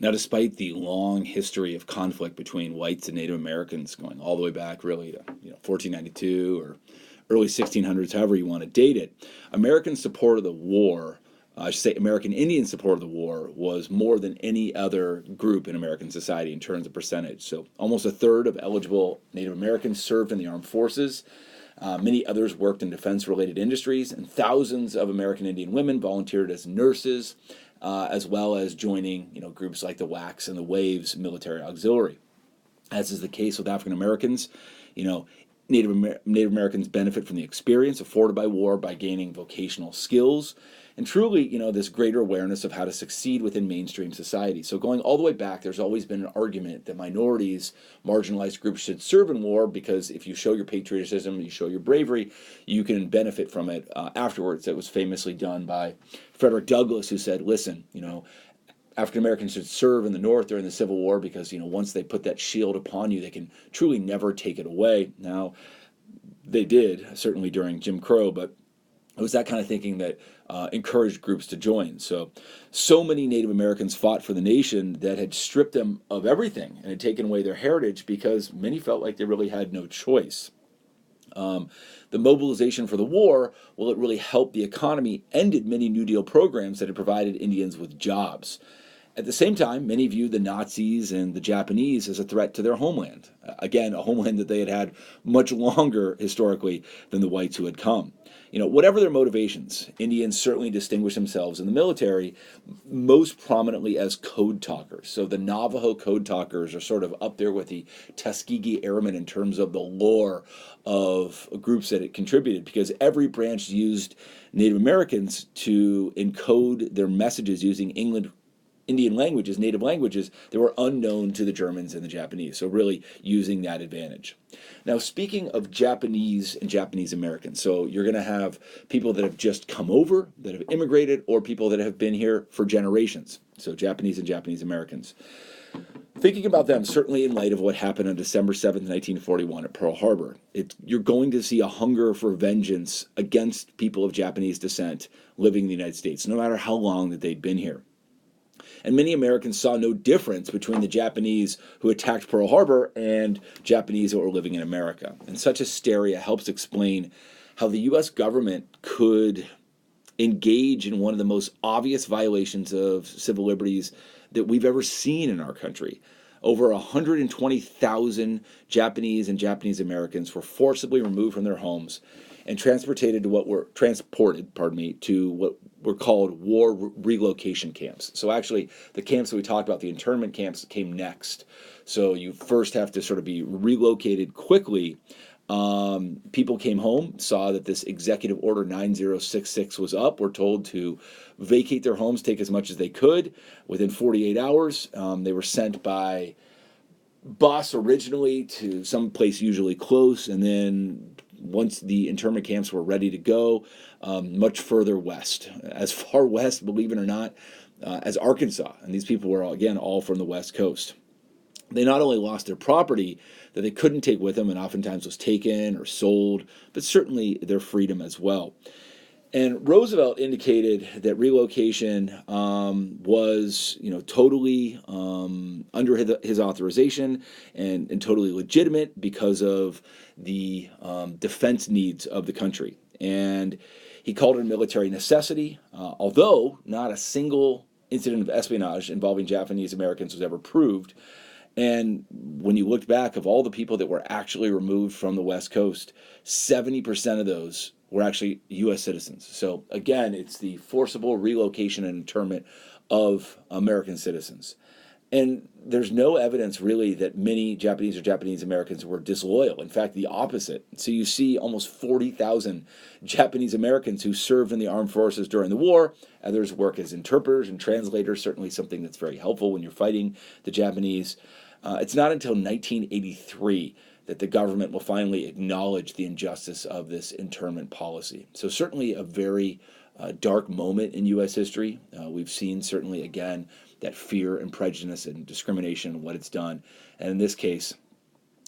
Now, despite the long history of conflict between whites and Native Americans, going all the way back really to 1492 or early 1600s, however you want to date it, American support of the war, I should say American Indian support of the war, was more than any other group in American society in terms of percentage. So almost a third of eligible Native Americans served in the armed forces. Many others worked in defense-related industries, and thousands of American Indian women volunteered as nurses, as well as joining groups like the WACs and the WAVES military auxiliary. As is the case with African Americans, Native Americans benefit from the experience afforded by war by gaining vocational skills and truly, this greater awareness of how to succeed within mainstream society. So going all the way back, there's always been an argument that minorities, marginalized groups should serve in war because if you show your patriotism, you show your bravery, you can benefit from it afterwards. That was famously done by Frederick Douglass, who said, listen, African Americans should serve in the North during the Civil War because, once they put that shield upon you, they can truly never take it away. Now, they did, certainly during Jim Crow, but it was that kind of thinking that encouraged groups to join. So many Native Americans fought for the nation that had stripped them of everything and had taken away their heritage because many felt like they really had no choice. The mobilization for the war, well, it really helped the economy, ended many New Deal programs that had provided Indians with jobs. At the same time, many viewed the Nazis and the Japanese as a threat to their homeland. Again, a homeland that they had had much longer historically than the whites who had come. Whatever their motivations, Indians certainly distinguished themselves in the military, most prominently as code talkers. So the Navajo code talkers are sort of up there with the Tuskegee Airmen in terms of the lore of groups that it contributed, because every branch used Native Americans to encode their messages using Indian languages, native languages, that were unknown to the Germans and the Japanese, so really using that advantage. Now, speaking of Japanese and Japanese Americans, so you're going to have people that have just come over, that have immigrated, or people that have been here for generations, so Japanese and Japanese Americans. Thinking about them, certainly in light of what happened on December 7th, 1941 at Pearl Harbor, you're going to see a hunger for vengeance against people of Japanese descent living in the United States, no matter how long that they'd been here. And many Americans saw no difference between the Japanese who attacked Pearl Harbor and Japanese who were living in America. And such hysteria helps explain how the U.S. government could engage in one of the most obvious violations of civil liberties that we've ever seen in our country. Over 120,000 Japanese and Japanese Americans were forcibly removed from their homes and transported to what were called war relocation camps. So actually, the camps that we talked about, the internment camps, came next. So you first have to sort of be relocated quickly. People came home, saw that this Executive Order 9066 was up, were told to vacate their homes, take as much as they could. Within 48 hours, they were sent by bus originally to some place usually close, and then once the internment camps were ready to go, much further west, as far west, believe it or not, as Arkansas. And these people were, again, all from the West Coast. They not only lost their property that they couldn't take with them and oftentimes was taken or sold, but certainly their freedom as well. And Roosevelt indicated that relocation was, totally under his authorization and totally legitimate because of the defense needs of the country. And he called it a military necessity, although not a single incident of espionage involving Japanese Americans was ever proved. And when you looked back of all the people that were actually removed from the West Coast, 70% of those were actually U.S. citizens. So again, it's the forcible relocation and internment of American citizens. And there's no evidence really that many Japanese or Japanese Americans were disloyal. In fact, the opposite. So you see almost 40,000 Japanese Americans who served in the armed forces during the war. Others work as interpreters and translators, certainly something that's very helpful when you're fighting the Japanese. It's not until 1983 that the government will finally acknowledge the injustice of this internment policy. So certainly a very dark moment in U.S. history. We've seen certainly, again, that fear and prejudice and discrimination and what it's done. And in this case,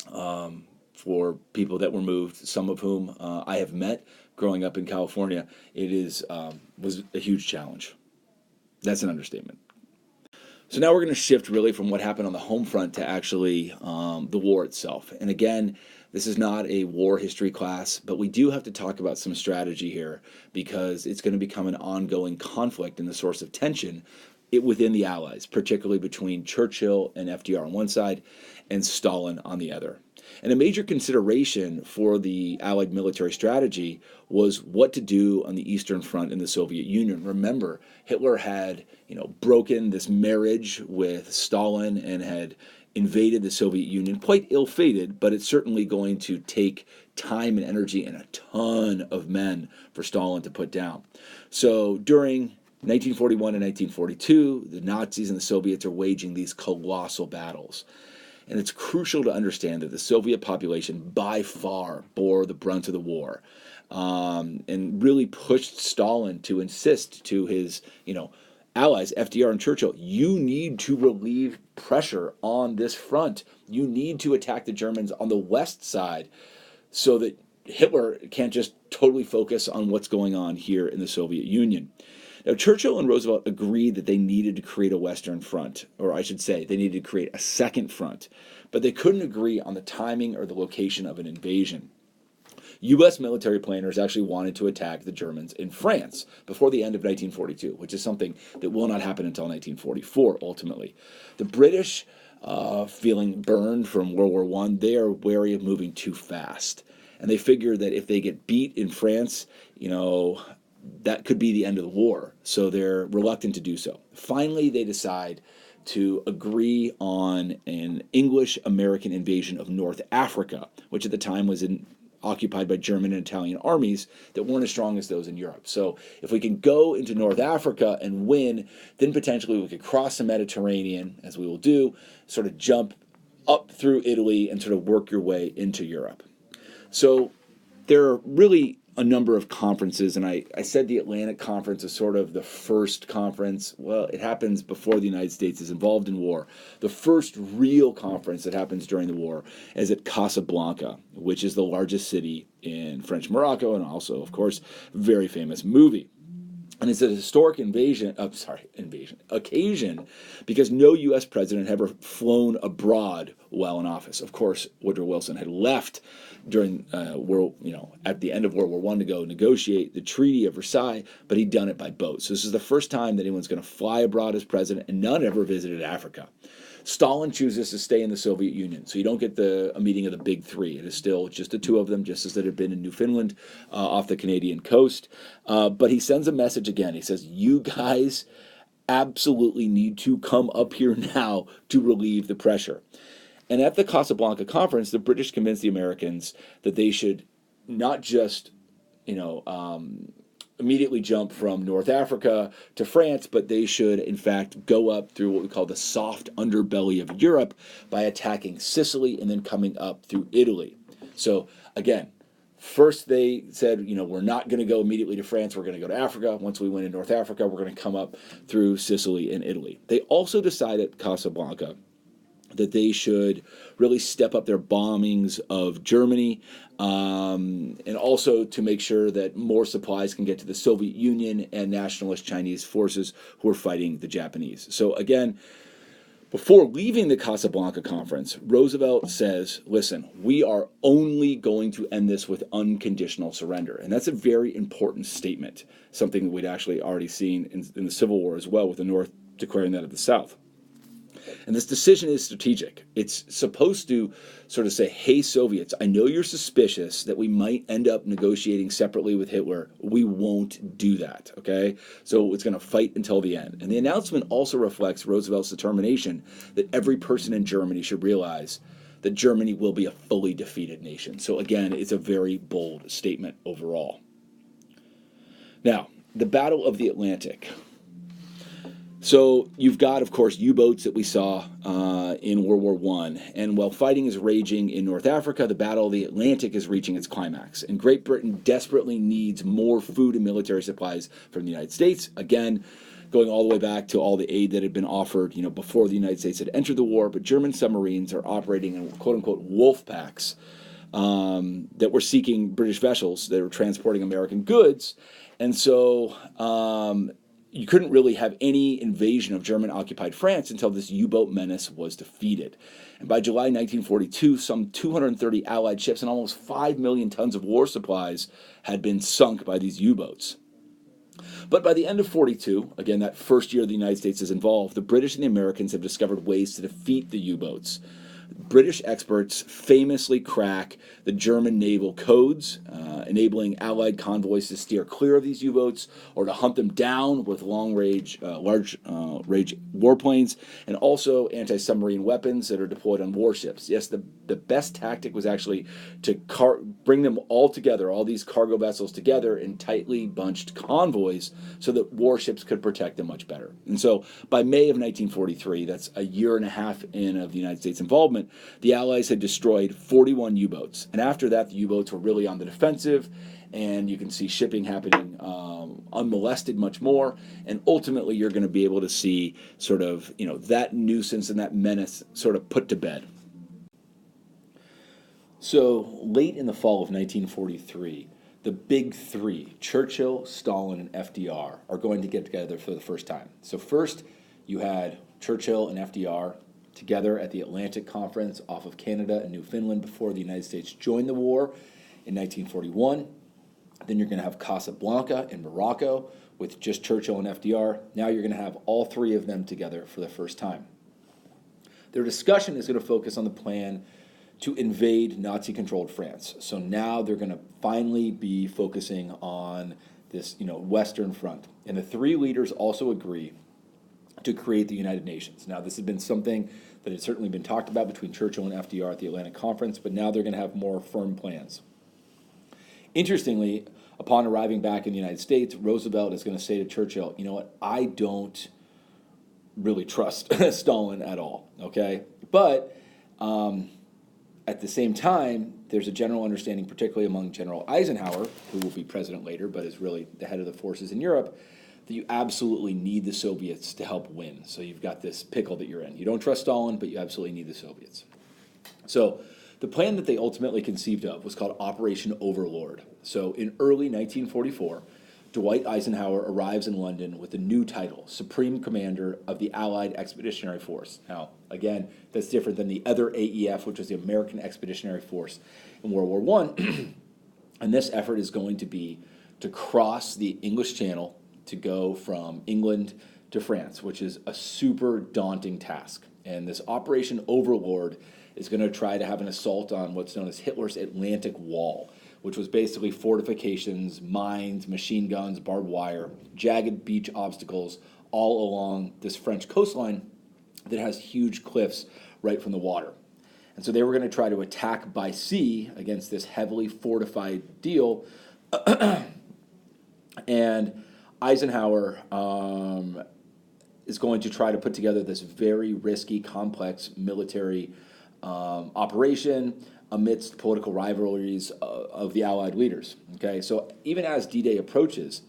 for people that were moved, some of whom I have met growing up in California, it was a huge challenge. That's an understatement. So now we're going to shift really from what happened on the home front to actually the war itself. And again, this is not a war history class, but we do have to talk about some strategy here because it's going to become an ongoing conflict and the source of tension within the Allies, particularly between Churchill and FDR on one side and Stalin on the other. And a major consideration for the Allied military strategy was what to do on the Eastern Front in the Soviet Union. Remember, Hitler had, broken this marriage with Stalin and had invaded the Soviet Union, quite ill-fated, but it's certainly going to take time and energy and a ton of men for Stalin to put down. So during 1941 and 1942, the Nazis and the Soviets are waging these colossal battles. And it's crucial to understand that the Soviet population by far bore the brunt of the war, and really pushed Stalin to insist to his, allies, FDR and Churchill, you need to relieve pressure on this front. You need to attack the Germans on the west side so that Hitler can't just totally focus on what's going on here in the Soviet Union. Now, Churchill and Roosevelt agreed that they needed to create a Western front, or I should say, they needed to create a second front, but they couldn't agree on the timing or the location of an invasion. U.S. military planners actually wanted to attack the Germans in France before the end of 1942, which is something that will not happen until 1944, ultimately. The British, feeling burned from World War I, they are wary of moving too fast. And they figure that if they get beat in France, that could be the end of the war, so they're reluctant to do so. Finally, they decide to agree on an English-American invasion of North Africa, which at the time was occupied by German and Italian armies that weren't as strong as those in Europe. So if we can go into North Africa and win, then potentially we could cross the Mediterranean, as we will do, sort of jump up through Italy and sort of work your way into Europe. So there are really a number of conferences, and I said the Atlantic Conference is sort of the first conference. Well, it happens before the United States is involved in war. The first real conference that happens during the war is at Casablanca, which is the largest city in French Morocco, and also, of course, very famous movie. And it's a historic occasion, because no U.S. president had ever flown abroad while in office. Of course, Woodrow Wilson had left during at the end of World War I to go negotiate the Treaty of Versailles, but he'd done it by boat. So this is the first time that anyone's going to fly abroad as president, and none ever visited Africa. Stalin chooses to stay in the Soviet Union, so you don't get a meeting of the big three. It is still just the two of them, just as it had been in Newfoundland off the Canadian coast. But he sends a message again. He says, you guys absolutely need to come up here now to relieve the pressure. And at the Casablanca conference, the British convinced the Americans that they should not just, immediately jump from North Africa to France, but they should, in fact, go up through what we call the soft underbelly of Europe by attacking Sicily and then coming up through Italy. So, again, first they said, we're not going to go immediately to France, we're going to go to Africa. Once we win in North Africa, we're going to come up through Sicily and Italy. They also decided at Casablanca that they should really step up their bombings of Germany, and also to make sure that more supplies can get to the Soviet Union and nationalist Chinese forces who are fighting the Japanese. So again, before leaving the Casablanca conference, Roosevelt says, listen, we are only going to end this with unconditional surrender. And that's a very important statement, something that we'd actually already seen in the Civil War as well, with the North declaring that of the South. And this decision is strategic. It's supposed to sort of say, hey, Soviets, I know you're suspicious that we might end up negotiating separately with Hitler. We won't do that, okay? So it's going to fight until the end. And the announcement also reflects Roosevelt's determination that every person in Germany should realize that Germany will be a fully defeated nation. So again, it's a very bold statement overall. Now, the Battle of the Atlantic. So you've got, of course, U-boats that we saw in World War I. And while fighting is raging in North Africa, the Battle of the Atlantic is reaching its climax. And Great Britain desperately needs more food and military supplies from the United States. Again, going all the way back to all the aid that had been offered, before the United States had entered the war. But German submarines are operating in quote-unquote wolf packs that were seeking British vessels that were transporting American goods. And so you couldn't really have any invasion of German-occupied France until this U-boat menace was defeated. And by July 1942, some 230 Allied ships and almost 5 million tons of war supplies had been sunk by these U-boats. But by the end of 42, again, that first year the United States is involved, the British and the Americans have discovered ways to defeat the U-boats. British experts famously crack the German naval codes, enabling Allied convoys to steer clear of these U-boats or to hunt them down with large warplanes, and also anti-submarine weapons that are deployed on warships. Yes, the best tactic was actually to bring them all together, all these cargo vessels together in tightly bunched convoys so that warships could protect them much better. And so by May of 1943, that's a year and a half in of the United States involvement, the Allies had destroyed 41 U-boats. And after that, the U-boats were really on the defensive, and you can see shipping happening unmolested much more. And ultimately, you're going to be able to see sort of, that nuisance and that menace sort of put to bed. So late in the fall of 1943, the big three, Churchill, Stalin, and FDR, are going to get together for the first time. So first, you had Churchill and FDR together at the Atlantic Conference off of Canada and Newfoundland before the United States joined the war in 1941. Then you're going to have Casablanca in Morocco with just Churchill and FDR. Now you're going to have all three of them together for the first time. Their discussion is going to focus on the plan to invade Nazi-controlled France. So now they're going to finally be focusing on this, Western Front. And the three leaders also agree to create the United Nations. Now, this has been something that had certainly been talked about between Churchill and FDR at the Atlantic Conference, but now they're going to have more firm plans. Interestingly, upon arriving back in the United States, Roosevelt is going to say to Churchill, you know what, I don't really trust Stalin at all, okay? But at the same time, there's a general understanding, particularly among General Eisenhower, who will be president later, but is really the head of the forces in Europe, that you absolutely need the Soviets to help win. So you've got this pickle that you're in. You don't trust Stalin, but you absolutely need the Soviets. So the plan that they ultimately conceived of was called Operation Overlord. So in early 1944, Dwight Eisenhower arrives in London with a new title, Supreme Commander of the Allied Expeditionary Force. Now, again, that's different than the other AEF, which was the American Expeditionary Force in World War I. And this effort is going to be to cross the English Channel to go from England to France, which is a super daunting task. And this Operation Overlord is going to try to have an assault on what's known as Hitler's Atlantic Wall, which was basically fortifications, mines, machine guns, barbed wire, jagged beach obstacles all along this French coastline that has huge cliffs right from the water. And so they were going to try to attack by sea against this heavily fortified deal. And Eisenhower is going to try to put together this very risky, complex military operation amidst political rivalries of the Allied leaders. Okay, so even as D-Day approaches,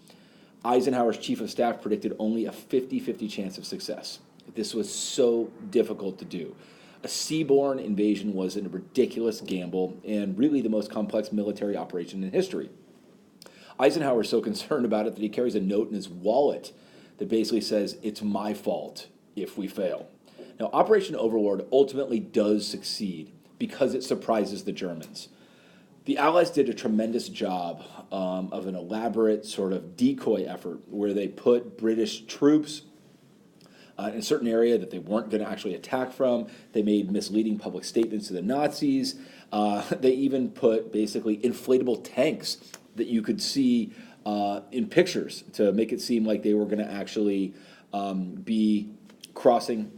Eisenhower's chief of staff predicted only a 50-50 chance of success. This was so difficult to do. A seaborne invasion was a ridiculous gamble and really the most complex military operation in history. Eisenhower is so concerned about it that he carries a note in his wallet that basically says, "It's my fault if we fail." Now, Operation Overlord ultimately does succeed because it surprises the Germans. The Allies did a tremendous job of an elaborate sort of decoy effort where they put British troops in a certain area that they weren't going to actually attack from. They made misleading public statements to the Nazis. They even put basically inflatable tanks that you could see in pictures to make it seem like they were going to actually be crossing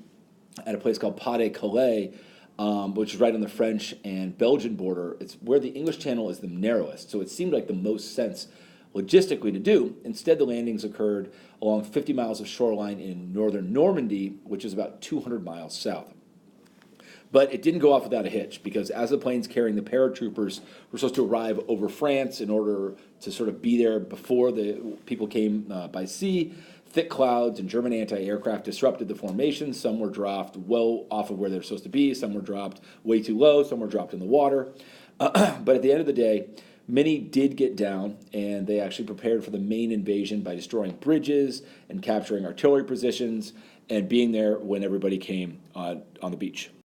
at a place called Pas de Calais, which is right on the French and Belgian border. It's where the English Channel is the narrowest, so it seemed like the most sense logistically to do. Instead, the landings occurred along 50 miles of shoreline in northern Normandy, which is about 200 miles south. But it didn't go off without a hitch, because as the planes carrying the paratroopers were supposed to arrive over France in order to sort of be there before the people came by sea, thick clouds and German anti-aircraft disrupted the formation. Some were dropped well off of where they're supposed to be. Some were dropped way too low. Some were dropped in the water. But at the end of the day, Many did get down, and they actually prepared for the main invasion by destroying bridges and capturing artillery positions and being there when everybody came on the beach.